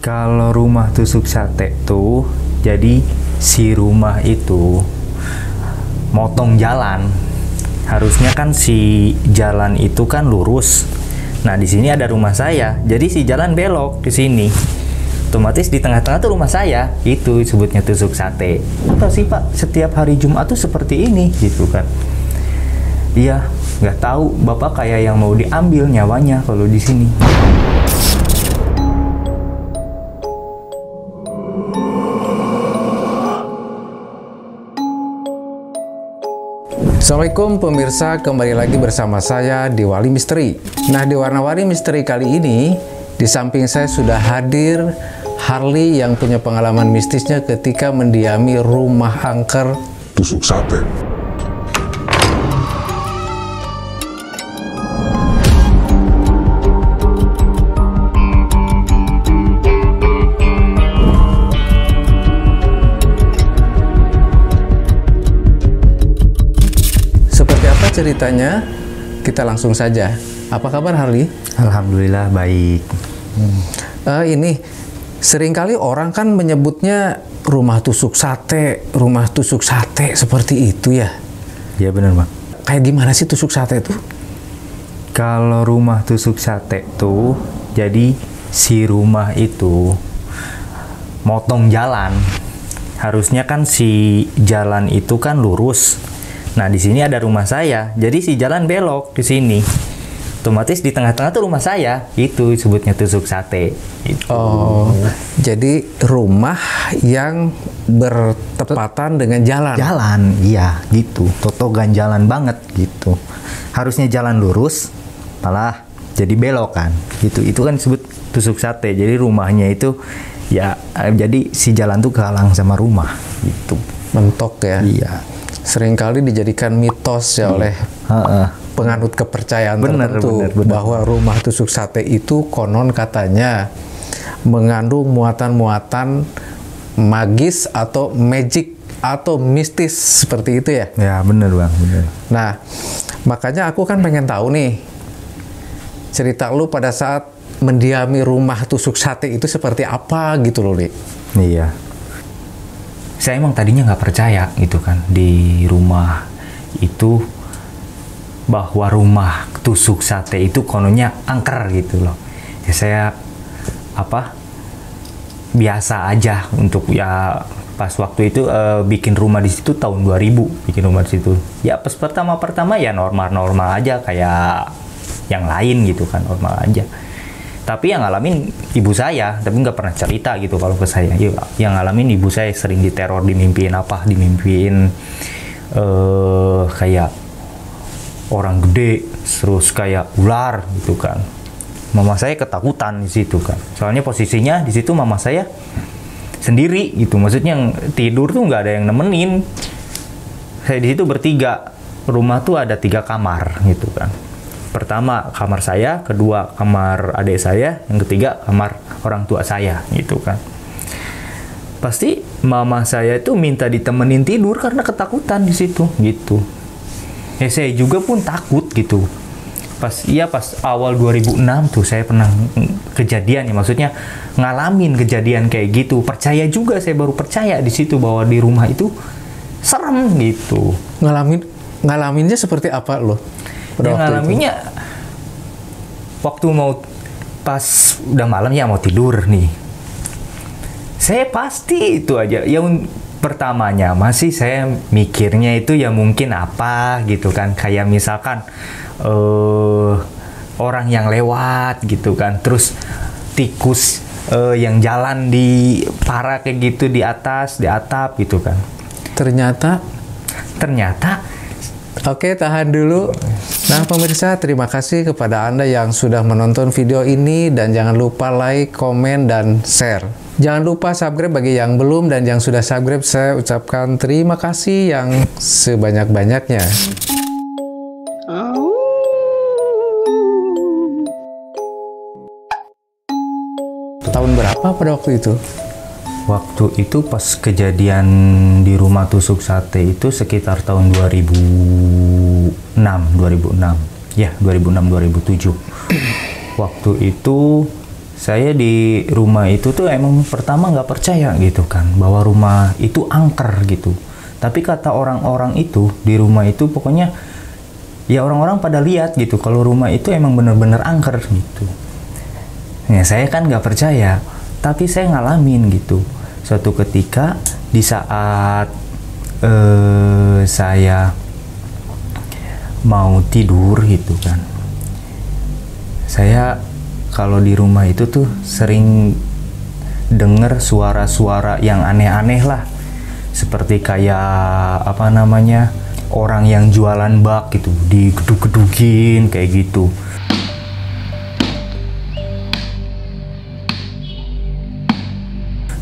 Kalau rumah tusuk sate tuh, jadi si rumah itu motong jalan. Harusnya kan si jalan itu kan lurus. Nah, di sini ada rumah saya, jadi si jalan belok ke sini. Otomatis di tengah-tengah tuh rumah saya. Itu disebutnya tusuk sate. Apa sih Pak, setiap hari Jumat tuh seperti ini gitu kan? Iya, nggak tahu. Bapak kayak yang mau diambil nyawanya kalau di sini. Assalamualaikum pemirsa, kembali lagi bersama saya di Wali Misteri. Nah, di Warna-Wari Misteri kali ini, di samping saya sudah hadir Harley yang punya pengalaman mistisnya ketika mendiami rumah angker tusuk sate. Ceritanya, kita langsung saja. Apa kabar Harley? Alhamdulillah baik. Ini seringkali orang kan menyebutnya rumah tusuk sate seperti itu ya? Iya benar Bang. Kayak gimana sih tusuk sate itu? Kalau rumah tusuk sate tuh, jadi si rumah itu motong jalan. Harusnya kan si jalan itu kan lurus. Nah, di sini ada rumah saya, jadi si jalan belok ke sini. Otomatis di tengah-tengah tuh rumah saya. Itu disebutnya tusuk sate. Gitu. Oh, jadi rumah yang bertepatan dengan jalan. Jalan, iya gitu. Totogan jalan banget gitu. Harusnya jalan lurus, malah jadi belok kan. Gitu. Itu kan disebut tusuk sate. Jadi rumahnya itu ya, jadi si jalan tuh kehalang sama rumah. Gitu. Mentok ya. Iya. Seringkali dijadikan mitos ya oleh penganut kepercayaan tertentu bahwa rumah tusuk sate itu konon katanya mengandung muatan-muatan magis atau magic atau mistis seperti itu ya. Ya benar Bang, benar. Nah, makanya aku kan pengen tahu nih cerita lu pada saat mendiami rumah tusuk sate itu seperti apa gitu loh, Li. Iya. Saya emang tadinya nggak percaya gitu kan di rumah itu bahwa rumah tusuk sate itu kononnya angker gitu loh. Ya saya biasa aja untuk ya pas waktu itu bikin rumah di situ tahun 2000 bikin rumah di situ. Ya pas pertama-pertama ya normal-normal aja kayak yang lain gitu kan, normal aja. Tapi yang ngalamin ibu saya, tapi nggak pernah cerita gitu kalau ke saya. Yang ngalamin ibu saya sering diteror, dimimpiin kayak orang gede, terus kayak ular gitu kan. Mama saya ketakutan di situ kan. Soalnya posisinya di situ mama saya sendiri gitu. Maksudnya yang tidur tuh nggak ada yang nemenin. Saya di situ bertiga. Rumah tuh ada 3 kamar gitu kan. Pertama kamar saya, kedua kamar adik saya, yang ketiga kamar orang tua saya gitu kan. Pasti mama saya itu minta ditemenin tidur karena ketakutan di situ gitu. Ya saya juga pun takut gitu. Pas awal 2006 tuh saya pernah kejadian ya, maksudnya ngalamin kejadian kayak gitu. Percaya juga, saya baru percaya di situ bahwa di rumah itu serem gitu. Ngalaminnya seperti apa loh? Yang ngalaminnya waktu pas udah malam ya mau tidur nih, saya pasti itu aja yang pertamanya masih saya mikirnya itu ya mungkin apa gitu kan, kayak misalkan orang yang lewat gitu kan, terus tikus yang jalan di kayak gitu di atas, di atap gitu kan. Ternyata Oke, tahan dulu. Nah, pemirsa, terima kasih kepada Anda yang sudah menonton video ini dan jangan lupa like, komen, dan share. Jangan lupa subscribe bagi yang belum, dan yang sudah subscribe saya ucapkan terima kasih yang sebanyak-banyaknya. Tahun berapa pada waktu itu? Waktu itu pas kejadian di rumah tusuk sate itu sekitar tahun 2006. Ya, 2006-2007. Waktu itu saya di rumah itu tuh emang pertama nggak percaya gitu kan, bahwa rumah itu angker gitu. Tapi kata orang-orang itu di rumah itu pokoknya ya orang-orang pada lihat gitu kalau rumah itu emang bener-bener angker gitu. Ya saya kan nggak percaya, tapi saya ngalamin gitu. Suatu ketika di saat saya mau tidur gitu kan, saya kalau di rumah itu tuh sering denger suara-suara yang aneh-aneh lah, seperti kayak apa namanya, orang yang jualan bak gitu digedug-gedugin kayak gitu.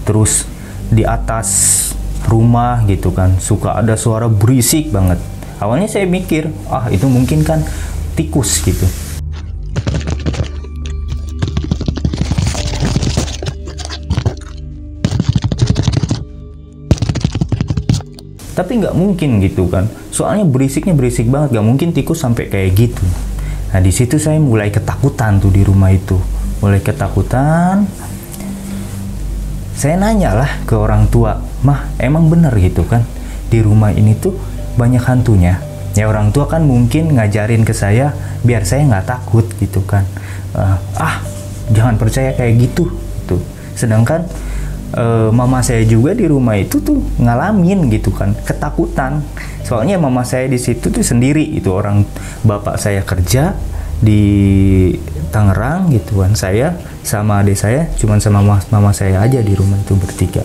Terus di atas rumah gitu kan suka ada suara berisik banget. Awalnya saya mikir, itu mungkin kan tikus gitu. Tapi nggak mungkin gitu kan, soalnya berisiknya berisik banget, nggak mungkin tikus sampai kayak gitu. Nah di situ saya mulai ketakutan tuh di rumah itu, mulai ketakutan. Saya nanya lah ke orang tua, "Mah, emang bener gitu kan di rumah ini tuh banyak hantunya?" Ya orang tua kan mungkin ngajarin ke saya biar saya nggak takut gitu kan. Jangan percaya kayak gitu. Tuh. Sedangkan mama saya juga di rumah itu tuh ngalamin gitu kan ketakutan. Soalnya mama saya di situ tuh sendiri itu, orang bapak saya kerja di Tangerang gitu kan. Saya sama adik saya cuman sama mama saya aja di rumah itu bertiga.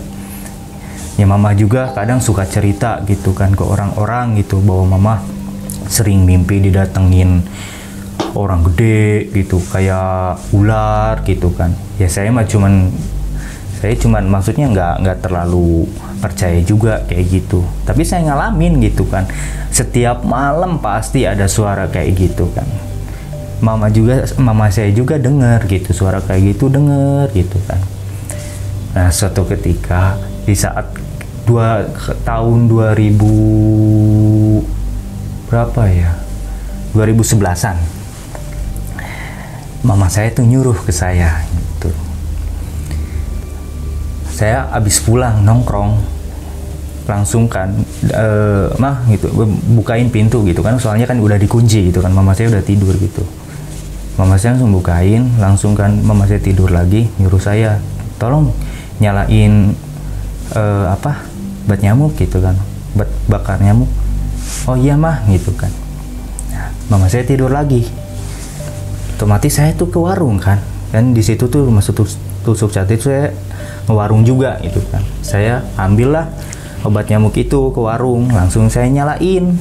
Ya mama juga kadang suka cerita gitu kan ke orang-orang gitu bahwa mama sering mimpi didatengin orang gede gitu kayak ular gitu kan. Ya saya cuman maksudnya nggak terlalu percaya juga kayak gitu, tapi saya ngalamin gitu kan, setiap malam pasti ada suara kayak gitu kan. Mama saya juga dengar gitu suara kayak gitu, dengar gitu kan. Nah suatu ketika di saat tahun 2000 berapa ya, 2011an, mama saya tuh nyuruh ke saya gitu. Saya abis pulang nongkrong langsung kan, "Mah gitu, bukain pintu gitu kan," soalnya kan udah dikunci gitu kan, mama saya udah tidur gitu. Mama saya langsung bukain, langsung kan mama saya tidur lagi, nyuruh saya tolong nyalain bat nyamuk gitu kan, bat bakar nyamuk. "Oh iya mah," gitu kan. Nah, mama saya tidur lagi. Otomatis saya tuh ke warung kan di situ tuh masuk tusuk sate itu saya ngewarung juga gitu kan. Saya ambillah obat nyamuk itu ke warung, langsung saya nyalain.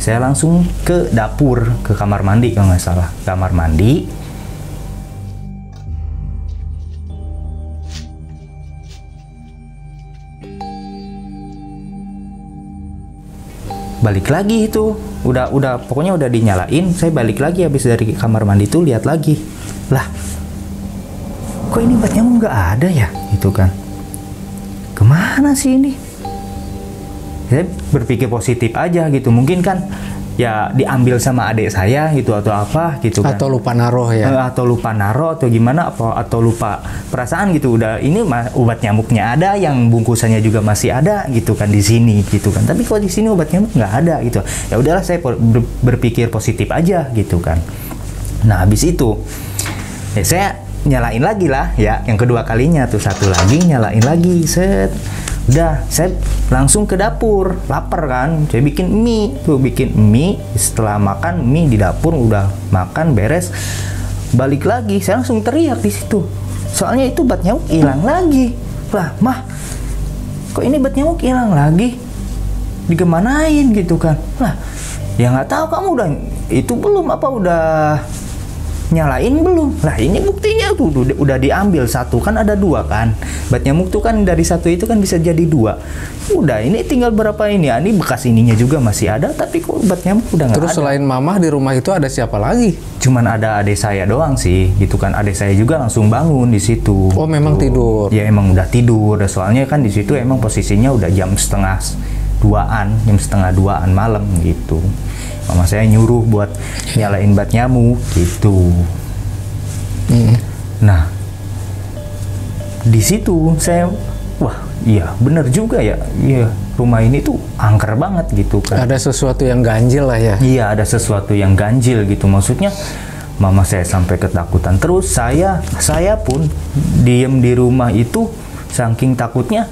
Saya langsung ke dapur, ke kamar mandi kalau nggak salah, kamar mandi. Balik lagi itu, pokoknya udah dinyalain. Saya balik lagi habis dari kamar mandi itu, lihat lagi, lah kok ini bat nyamuk nggak ada ya gitu kan, kemana sih ini? Saya berpikir positif aja gitu, mungkin kan ya diambil sama adik saya gitu atau apa gitu kan, atau lupa naruh ya, atau lupa naruh atau gimana, atau lupa perasaan gitu. Udah ini obat nyamuknya ada, yang bungkusannya juga masih ada gitu kan di sini gitu kan, tapi kalau di sini obat nyamuk nggak ada gitu. Ya udahlah, saya berpikir positif aja gitu kan. Nah habis itu ya saya nyalain lagi lah ya, yang kedua kalinya tuh, satu lagi nyalain lagi, set. Udah, saya langsung ke dapur, lapar kan, saya bikin mie. Setelah makan mie di dapur, udah makan beres, balik lagi, saya langsung teriak di situ. Soalnya itu bat nyamuk hilang lagi. Lah, "Mah, kok ini bat nyamuk hilang lagi? Digemanain gitu kan?" Lah, ya nggak tahu, kamu udah itu belum udah nyalain belum? Lah ini buktinya tuh udah diambil satu, kan ada dua kan, bat nyamuk tuh kan dari satu itu kan bisa jadi dua. Udah, ini tinggal berapa ini? Ini bekas ininya juga masih ada, tapi kok bat nyamuk udah nggak ada. Terus selain mama di rumah itu ada siapa lagi? Cuman ada adik saya doang sih gitu kan. Adik saya juga langsung bangun di situ. Oh memang tidur? Ya emang udah tidur. Soalnya kan di situ emang posisinya udah jam setengah duaan malam gitu. Mama saya nyuruh buat nyalain bat nyamuk gitu. Nah di situ saya, wah iya bener juga ya, iya rumah ini tuh angker banget gitu kan. Ada sesuatu yang ganjil lah ya. Iya, ada sesuatu yang ganjil gitu, maksudnya mama saya sampai ketakutan. Terus saya pun diem di rumah itu saking takutnya,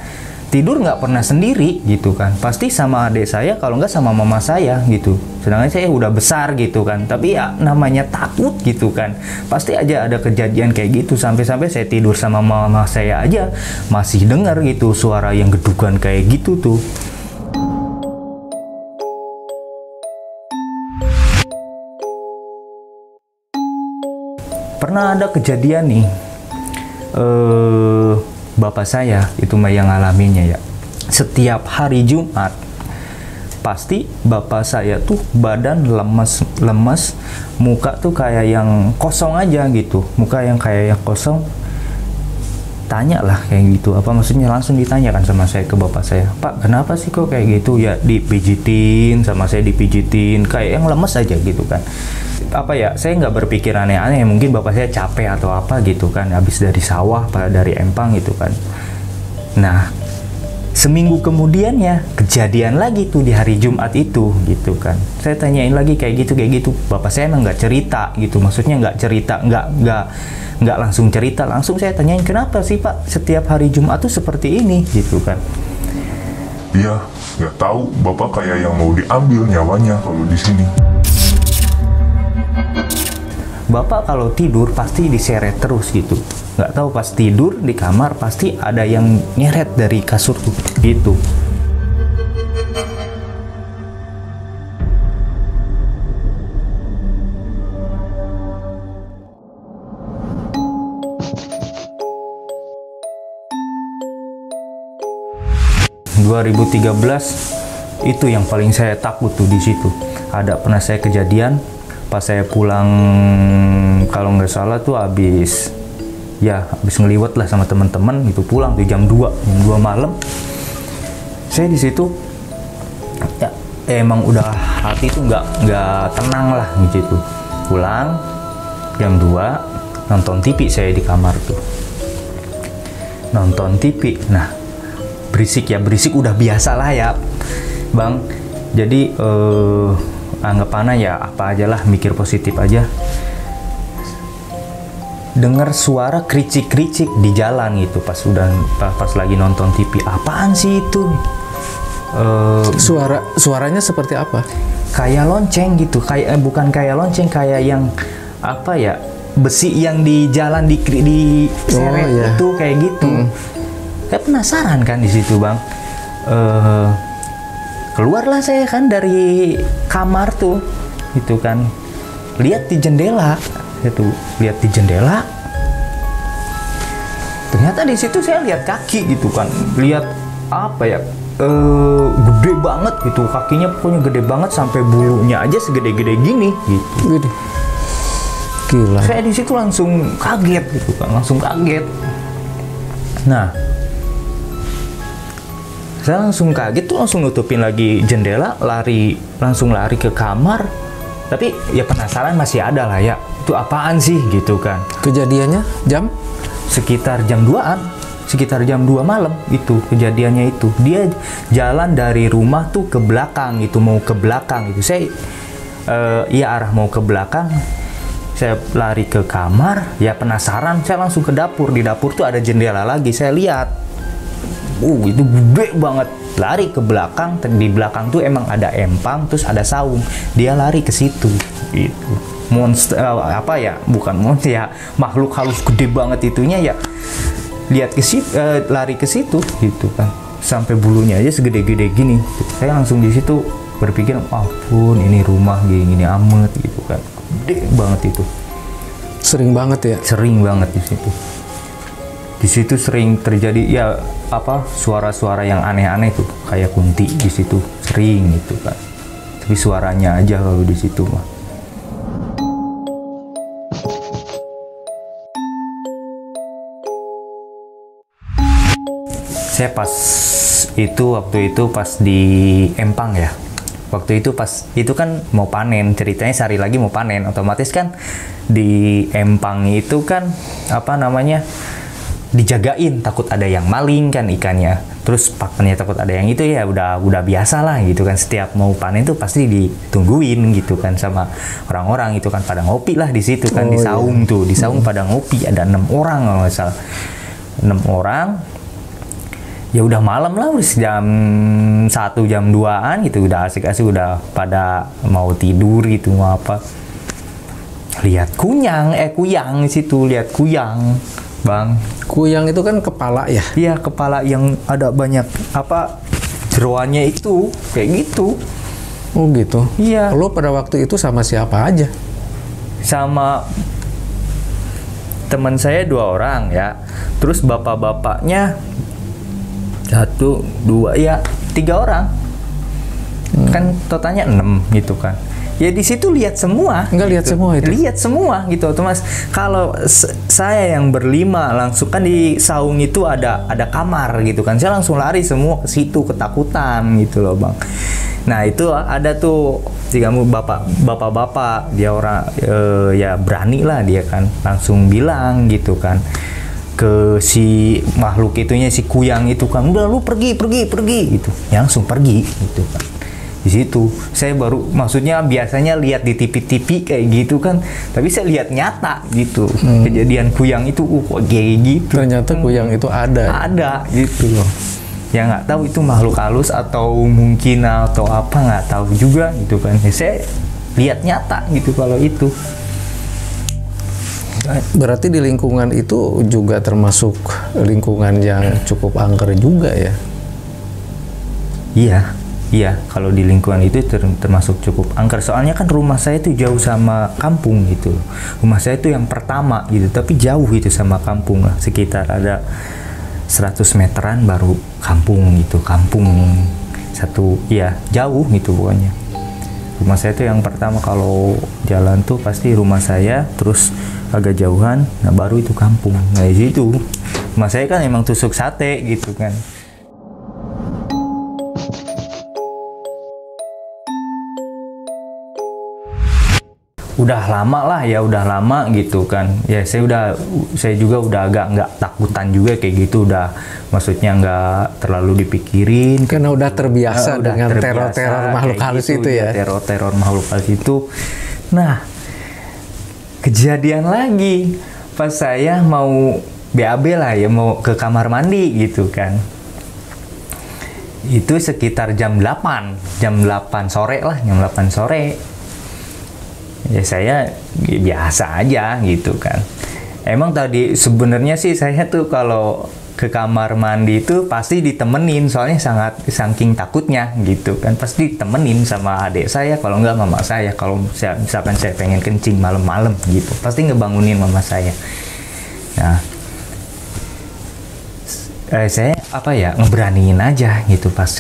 tidur nggak pernah sendiri gitu kan, pasti sama adik saya, kalau nggak sama mama saya gitu. Sedangkan saya udah besar gitu kan, tapi ya namanya takut gitu kan, pasti aja ada kejadian kayak gitu. Sampai-sampai saya tidur sama mama saya aja masih dengar gitu suara yang gedugan kayak gitu tuh. Pernah ada kejadian nih, bapak saya itu mah yang ngalaminnya ya. Setiap hari Jumat pasti bapak saya tuh badan lemes, muka tuh kayak yang kosong aja gitu, muka yang kayak yang kosong. Tanya lah kayak gitu, apa maksudnya, langsung ditanyakan sama saya ke bapak saya, Pak kenapa sih kok kayak gitu? Ya dipijitin sama saya, dipijitin kayak yang lemes aja gitu kan. Apa ya, saya nggak berpikir aneh-aneh, mungkin bapak saya capek atau apa gitu kan, habis dari sawah, dari empang gitu kan. Nah, seminggu kemudian ya kejadian lagi tuh di hari Jumat itu gitu kan. Saya tanyain lagi kayak gitu, bapak saya emang nggak cerita gitu, maksudnya nggak cerita, nggak langsung cerita, langsung saya tanyain, kenapa sih Pak setiap hari Jumat tuh seperti ini gitu kan. Iya, nggak tahu, bapak kayak yang mau diambil nyawanya kalau di sini. Bapak kalau tidur pasti diseret terus gitu, nggak tahu pas tidur di kamar pasti ada yang nyeret dari kasur tuh gitu. Itu yang paling saya takut tuh di situ. Ada pernah saya kejadian pas saya pulang, kalau nggak salah tuh habis ngeliwet lah sama teman-teman itu, pulang tuh jam 2 malam. Saya di situ ya emang udah hati tuh nggak tenang lah gitu. Pulang jam 2 nonton TV saya di kamar tuh. Nonton TV. Nah, berisik udah biasa lah ya Bang. Jadi anggapannya ya apa aja lah, mikir positif aja. Dengar suara kricik-kricik di jalan gitu pas lagi nonton TV. Apaan sih itu? Suaranya seperti apa? Kayak lonceng gitu, bukan kayak lonceng, kayak yang apa ya, besi yang di jalan di seret itu kayak gitu. Kayak penasaran kan di situ Bang. Keluarlah saya kan dari kamar tuh, itu kan, lihat di jendela, ternyata di situ saya lihat kaki gitu kan, lihat apa ya, gede banget gitu, kakinya pokoknya gede banget sampai bulunya aja segede-gede gini gitu. Gila. Saya di situ langsung kaget gitu kan, Nah, saya langsung kaget tuh, langsung nutupin lagi jendela, langsung lari ke kamar. Tapi ya penasaran masih ada lah ya, itu apaan sih gitu kan. Kejadiannya sekitar jam 2 malam itu kejadiannya itu. Dia jalan dari rumah tuh ke belakang gitu, mau ke belakang gitu. Saya arah mau ke belakang. Saya lari ke kamar, ya penasaran, saya langsung ke dapur. Di dapur tuh ada jendela lagi, saya lihat. Itu gede banget. Lari ke belakang, di belakang tuh emang ada empang, terus ada saung. Dia lari ke situ. Gitu. Monster bukan monster ya, makhluk halus gede banget itunya ya. Lihat ke situ, lari ke situ gitu kan. Sampai bulunya aja segede-gede gini. Saya langsung di situ berpikir, ampun ini rumah gini amat gitu kan. Gede banget itu. Sering banget ya? Sering banget di situ. Di situ sering terjadi ya suara-suara yang aneh-aneh tuh, kayak kunti di situ sering gitu kan. Tapi suaranya aja kalau di situ mah. Saya waktu itu pas di Empang ya. Waktu itu kan mau panen, ceritanya sehari lagi mau panen, otomatis kan di Empang itu kan dijagain, takut ada yang maling kan ikannya. Terus pakannya takut ada yang itu, ya udah biasa lah gitu kan. Setiap mau panen tuh pasti ditungguin gitu kan sama orang-orang itu kan, pada ngopi lah di situ kan. Di saung tuh, di saung pada ngopi, ada 6 orang kalau nggak salah. 6 orang. Ya udah malam lah, udah jam 1 jam 2-an gitu, udah asik-asik, udah pada mau tidur gitu, mau apa. Lihat kuyang di situ, lihat kuyang. Bang, kuyang itu kan kepala ya? Iya, kepala yang ada banyak apa jeroannya itu, kayak gitu. Oh gitu? Iya. Lo pada waktu itu sama siapa aja? Sama teman saya 2 orang ya. Terus bapak-bapaknya 1, 2, ya 3 orang. Kan totalnya 6 gitu kan. Ya di situ lihat semua. Enggak, lihat gitu. semua itu. Lihat semua gitu, Mas. Kalau saya yang berlima langsung kan di saung itu ada kamar gitu kan. Saya langsung lari semua ke situ, ketakutan gitu loh, Bang. Nah, itu ada tuh jika bapak-bapak dia orang ya berani lah dia kan, langsung bilang gitu kan ke si makhluk itunya, si kuyang itu kan, udah lu pergi gitu. Ya langsung pergi gitu kan. Di situ saya baru, maksudnya biasanya lihat di TV-TV kayak gitu kan, tapi saya lihat nyata gitu. Kejadian kuyang itu kok kayak gitu. Ternyata kuyang itu ada gitu loh. Ya nggak tahu itu makhluk halus atau mungkin atau apa, nggak tahu juga gitu kan. Ya, saya lihat nyata gitu kalau itu. Berarti di lingkungan itu juga termasuk lingkungan yang cukup angker juga ya? Iya, kalau di lingkungan itu termasuk cukup angker. Soalnya kan rumah saya itu jauh sama kampung gitu. Rumah saya itu yang pertama gitu, tapi jauh gitu sama kampung lah. Sekitar ada 100 meteran baru kampung gitu. Kampung satu, ya jauh gitu pokoknya. Rumah saya itu yang pertama, kalau jalan tuh pasti rumah saya, terus agak jauhan, nah baru itu kampung. Nah di situ rumah saya kan emang tusuk sate gitu kan. Udah lama gitu kan. Ya saya juga udah agak nggak takutan juga kayak gitu, udah maksudnya nggak terlalu dipikirin. Karena udah terbiasa dengan teror-teror makhluk halus gitu, itu ya. Teror-teror makhluk halus itu. Nah, kejadian lagi pas saya mau BAB lah ya, mau ke kamar mandi gitu kan. Itu sekitar jam 8 sore lah, jam 8 sore. Ya saya biasa aja gitu kan. Emang tadi sebenarnya sih saya tuh kalau ke kamar mandi itu pasti ditemenin, soalnya saking takutnya gitu kan, pasti ditemenin sama adik saya, kalau enggak mama saya. Kalau misalkan saya pengen kencing malam-malam gitu, pasti ngebangunin mama saya. Nah, saya ngeberaniin aja gitu pas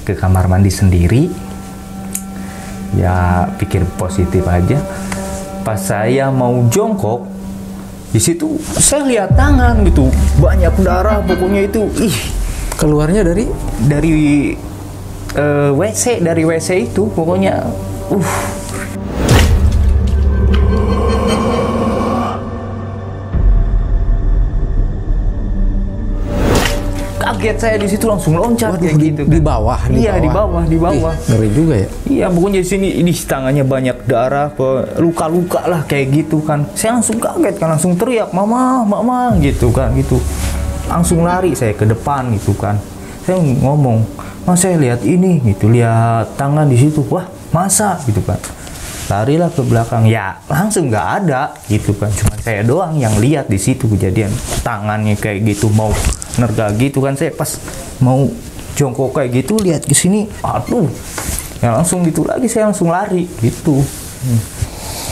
ke kamar mandi sendiri. Ya pikir positif aja. Pas saya mau jongkok, di situ saya lihat tangan gitu, banyak darah pokoknya itu. Keluarnya dari WC itu pokoknya. Kaget saya di situ, langsung loncat. Waduh, kayak gitu kan. Di bawah. Iya, di bawah. Ngeri juga ya. Iya, pokoknya di sini di tangannya banyak darah, luka-luka lah kayak gitu kan. Saya langsung kaget kan, langsung teriak, "Mama, gitu kan, gitu. Langsung lari saya ke depan gitu kan. Saya ngomong, "Mas, saya lihat ini," gitu, lihat tangan di situ. "Wah, masa?" gitu kan. Larilah ke belakang, ya langsung nggak ada gitu kan. Cuma saya doang yang lihat di situ kejadian tangannya kayak gitu, mau nerga gitu kan. Saya pas mau jongkok kayak gitu, lihat ke sini, aduh, ya langsung gitu lagi, saya langsung lari gitu.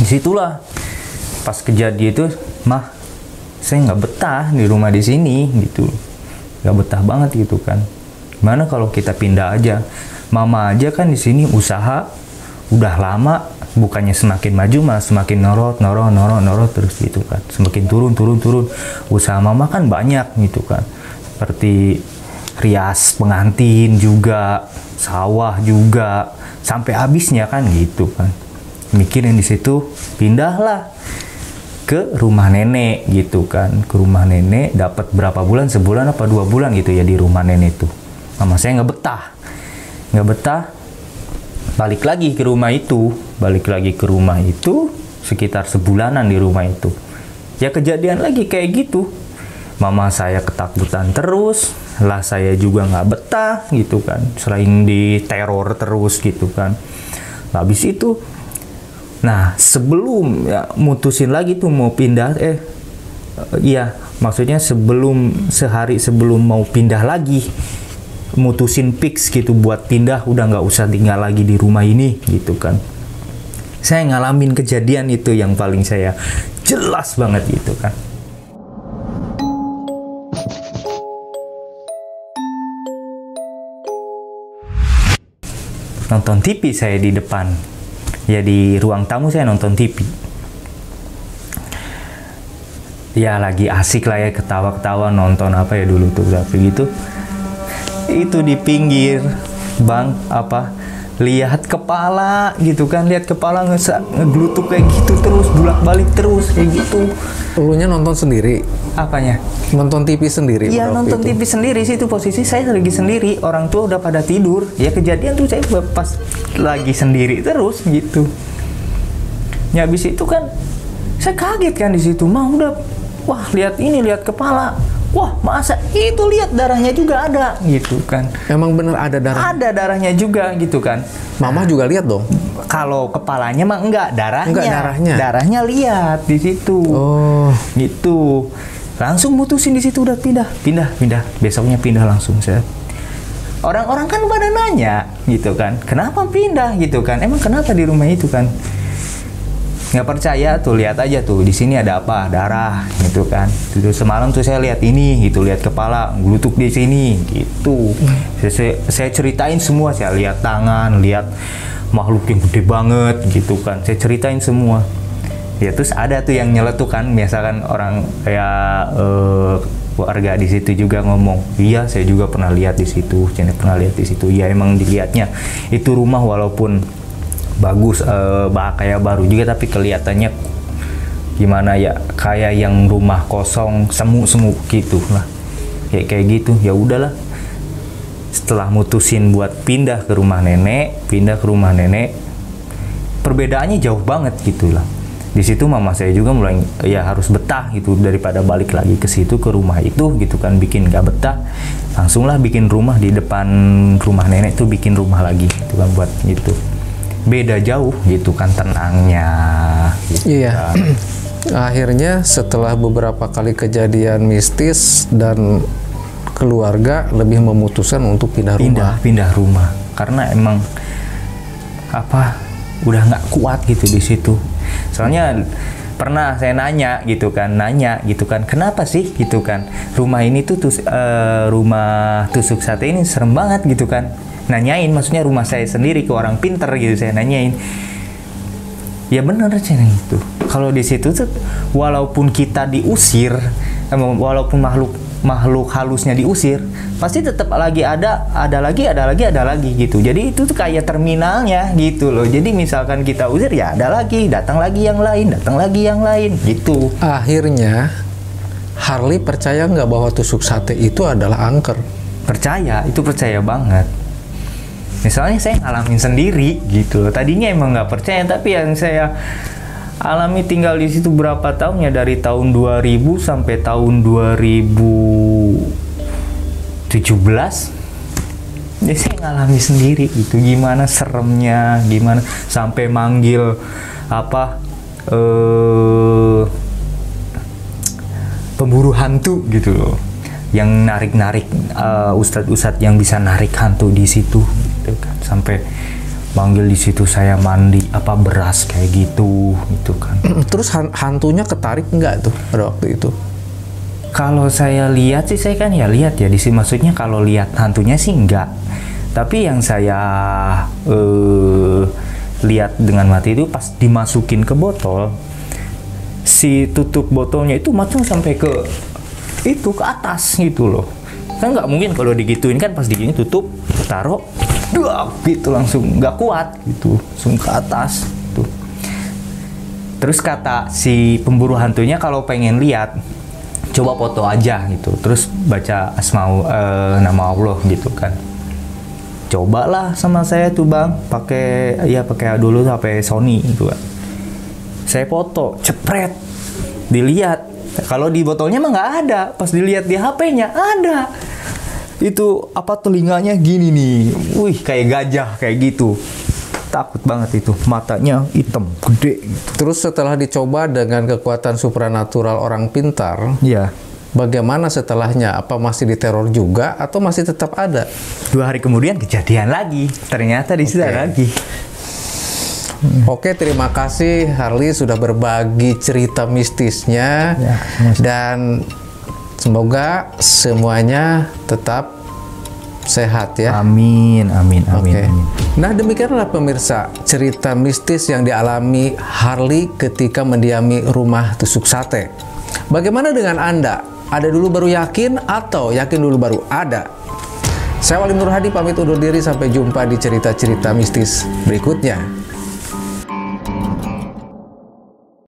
Disitulah pas kejadian itu, "Mah, saya nggak betah di rumah di sini," gitu, nggak betah banget gitu kan. Gimana kalau kita pindah aja? Mama aja kan di sini usaha udah lama, bukannya semakin maju malah semakin norot terus gitu kan. Semakin turun. Usaha mama kan banyak gitu kan. Seperti rias pengantin juga, sawah juga, sampai habisnya kan gitu kan. Mikirin di situ, pindahlah. ke rumah nenek gitu kan, ke rumah nenek. Dapat berapa bulan, sebulan apa 2 bulan gitu ya di rumah nenek itu. Mama saya nggak betah, balik lagi ke rumah itu, sekitar sebulanan di rumah itu. Ya kejadian lagi kayak gitu. Mama saya ketakutan terus, lah saya juga nggak betah gitu kan, sering diteror terus gitu kan. Habis itu, nah sebelum ya, mutusin lagi tuh mau pindah, maksudnya sehari sebelum mau pindah lagi, mutusin fix gitu buat pindah, udah nggak usah tinggal lagi di rumah ini gitu kan. Saya ngalamin kejadian itu yang paling saya jelas banget gitu kan. Nonton TV saya di depan, ya di ruang tamu saya nonton TV. Ya lagi asik lah ya, ketawa-ketawa nonton apa ya dulu tuh tapi gitu. Itu di pinggir bang lihat kepala gitu kan, lihat kepala ngeglutuk kayak gitu terus, bolak-balik terus kayak gitu. Elunya nonton sendiri? Apanya? Nonton TV sendiri? Iya, nonton TV sendiri sih. Itu posisi saya lagi sendiri, orang tua udah pada tidur. Ya kejadian tuh saya pas lagi sendiri terus gitu. Ya habis itu kan saya kaget kan di situ, udah wah lihat kepala. Wah, masa itu lihat darahnya juga ada gitu kan. Emang bener ada darah? Ada darahnya juga gitu kan. Mama juga lihat dong? Kalau kepalanya mah enggak, darahnya. Enggak, darahnya. Darahnya lihat di situ. Oh. Gitu. Langsung mutusin di situ udah pindah. Besoknya pindah langsung saya. Orang-orang kan pada nanya gitu kan. Kenapa pindah gitu kan? Emang kenapa di rumah itu kan? Nggak percaya tuh, lihat aja tuh di sini ada apa, darah gitu kan. Itu semalam tuh saya lihat ini gitu, lihat kepala glutuk di sini gitu. Saya ceritain semua, saya lihat tangan, lihat makhluk yang gede banget gitu kan, saya ceritain semua. Ya terus ada tuh yang nyeletuk kan, misalkan orang kayak warga di situ juga ngomong, iya saya juga pernah lihat di situ, pernah lihat di situ. Iya emang dilihatnya itu rumah walaupun bagus, kayak baru juga, tapi kelihatannya gimana ya, kayak yang rumah kosong, semu gitu lah, kayak gitu. Ya udahlah, setelah mutusin buat pindah ke rumah nenek, perbedaannya jauh banget gitu lah. Di situ mama saya juga mulai ya harus betah gitu, daripada balik lagi ke situ, ke rumah itu gitu kan, bikin nggak betah, langsunglah bikin rumah di depan rumah nenek tuh, bikin rumah lagi gitu kan, buat gitu. Beda jauh gitu kan tenangnya gitu. Iya. Kan. Akhirnya setelah beberapa kali kejadian mistis dan keluarga lebih memutuskan untuk pindah rumah karena emang udah nggak kuat gitu di situ. Soalnya pernah saya nanya gitu kan, kenapa sih gitu kan, rumah ini tuh rumah tusuk sate ini serem banget gitu kan. Nanyain, maksudnya rumah saya sendiri, ke orang pinter gitu, saya nanyain. Ya bener cina itu. Kalau di situ tuh walaupun kita diusir, walaupun makhluk halusnya diusir, pasti tetap lagi ada lagi gitu. Jadi itu tuh kayak terminalnya gitu loh. Jadi misalkan kita usir ya ada lagi, datang lagi yang lain gitu. Akhirnya Harley percaya nggak bahwa tusuk sate itu adalah angker? Percaya, itu percaya banget. Misalnya saya ngalamin sendiri gitu loh. Tadinya emang nggak percaya, tapi yang saya alami tinggal di situ berapa tahun ya, dari tahun 2000 sampai tahun 2017. Jadi saya ngalami sendiri gitu, gimana seremnya, gimana sampai manggil pemburu hantu gitu loh, yang narik-narik ustadz-ustadz yang bisa narik hantu di situ gitu kan. Sampai manggil di situ, saya mandi beras kayak gitu kan. Terus hantunya ketarik nggak tuh pada waktu itu? Kalau saya lihat sih, saya kan ya lihat ya di sini, maksudnya kalau lihat hantunya sih enggak. Tapi yang saya lihat dengan mata itu pas dimasukin ke botol, si tutup botolnya itu macam sampai ke atas gitu loh. Kan nggak mungkin kalau digituin kan, pas digini tutup, taruh, gitu langsung nggak kuat gitu, langsung ke atas tuh. Terus kata si pemburu hantunya kalau pengen lihat, coba foto aja gitu. Terus baca nama Allah gitu kan. Cobalah sama saya tuh bang, pakai dulu HP Sony gitu kan. Saya foto, cepret, dilihat. Kalau di botolnya mah nggak ada, pas dilihat di HP-nya ada. Itu telinganya gini nih, wih kayak gajah kayak gitu. Takut banget itu, matanya hitam, gede. Terus setelah dicoba dengan kekuatan supranatural orang pintar, ya. Bagaimana setelahnya? Apa masih diteror juga atau masih tetap ada? 2 hari kemudian kejadian lagi, ternyata di situ lagi. Oke, terima kasih Harley sudah berbagi cerita mistisnya dan semoga semuanya tetap sehat ya. Amin. Oke. Nah, demikianlah pemirsa cerita mistis yang dialami Harley ketika mendiami rumah tusuk sate. Bagaimana dengan Anda? Ada dulu baru yakin atau yakin dulu baru ada? Saya Walim Nur Hadi pamit undur diri, sampai jumpa di cerita-cerita mistis berikutnya.